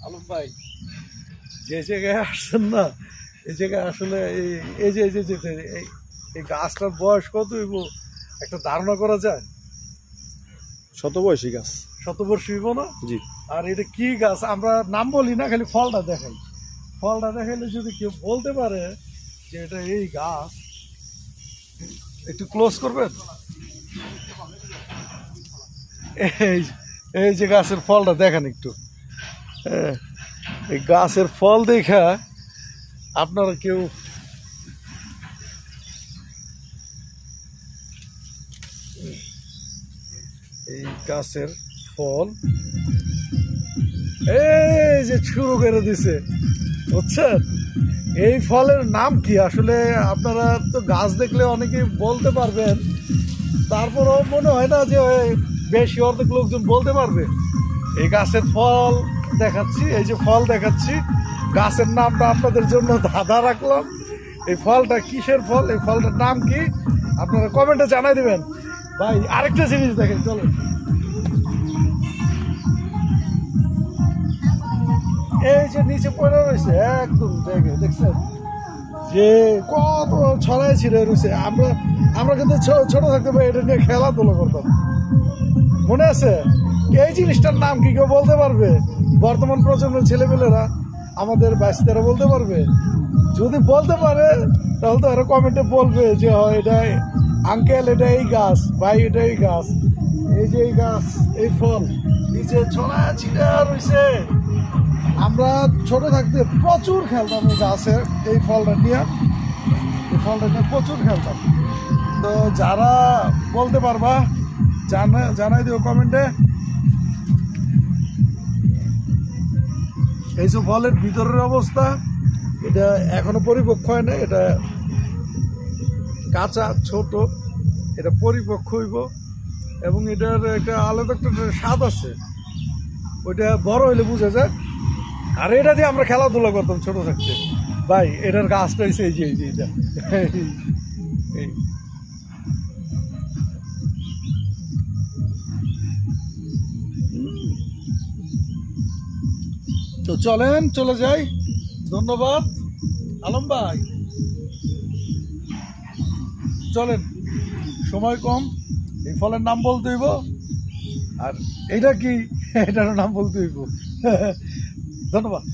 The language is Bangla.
আলম ভাই, যে জায়গায় আসছেন না, এই জায়গায় আসলে এই যে এই গাছটার বয়স কত হইব একটা ধারণা করা যায়? শতবয়সী গাছ। শতবর্ষী হইব না? জি। আর এটা কি গাছ আমরা নাম বলি না, খালি ফলটা দেখাই। ফলটা দেখাইলে যদি কেউ বলতে পারে যে এটা এই গাছ, একটু ক্লোজ করবেন। এই এই যে গাছের ফলটা দেখেন একটু। এই গাছের ফল দেখা আপনারা কেউ এই গাছের ফল এই যে শুরু করে দিছে, বুঝছেন? এই ফলের নাম কি আসলে? আপনারা তো গাছ দেখলে অনেকেই বলতে পারবেন, তারপরও মনে হয় না যে বেশি অর্ধেক লোকজন বলতে পারবে। এই গাছের ফল দেখাচ্ছি, এই যে ফল দেখাচ্ছি, গাছের নামটা আপনাদের জন্য ধাঁধা রাখলাম। এই ফলটা কিসের ফল, এই ফলটার নাম কি আপনারা কমেন্টে জানাই দিবেন। ভাই আরেকটা জিনিস দেখেন, চলো। এই যে নিচে পড়ে রয়েছে একদম জায়গায়, দেখছেন যে কত ছড়াই ছিঁড়ে রয়েছে। আমরা কিন্তু ছোট থাকতে পারি এটা নিয়ে খেলাধুলা করতাম, মনে আছে? এই জিনিসটার নাম কি কেউ বলতে পারবে? বর্তমান প্রজন্মের ছেলেপেলেরা, আমাদের বাচ্চারা বলতে পারবে? যদি বলতে পারে তাহলে তো আরো কমেন্টে বলবে যে এটা আঙ্কেল, এটা এই গাছ, ভাই এটা এই গাছ, এই যে এই গাছ, এই ফল নিচে ছড়া ছিটা রয়েছে। আমরা ছোট থাকতে প্রচুর খেলতাম এই গাছের এই ফলটা নিয়ে, প্রচুর খেলতাম। তো যারা বলতে পারবা জানাই দিও কমেন্টে। এইসব ফলের ভিতরের অবস্থা, এটা এখনো পরিপক্ক হয় না, এটা কাঁচা ছোট, এটা পরিপক্ক হইব এবং এটার একটা আলাদা একটা স্বাদ আছে, ওইটা বড় হইলে বুঝা যায়। আর এটা দিয়ে আমরা খেলাধুলা করতাম ছোট থাকতে। ভাই এটার গাছটা হয়েছে এই যে এটা। তো চলেন চলে যাই। ধন্যবাদ আলম ভাই, চলেন, সময় কম, এই ফলের নাম বলতে হইব। আর এইটা কি, এটারও নাম বলতে হইব। ধন্যবাদ।